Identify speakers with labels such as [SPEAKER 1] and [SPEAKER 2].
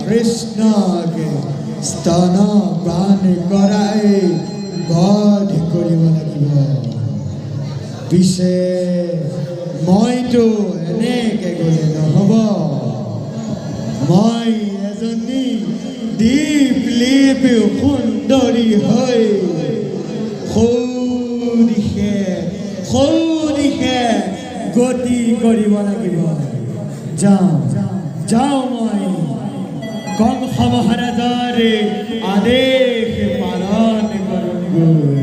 [SPEAKER 1] কৃষ্ণকে স্তন পান কৰাই বধ কৰিব লাগিব। পিছে মইতো এনেকে গ'লে নহ'ব। মই এজনী দীপলিপি সুন্দৰী হৈ সৌদিশে গতি কৰিব লাগিব। যাওঁ মই কংস মহাৰাজাৰ আদেশ পালন কৰোঁগৈ।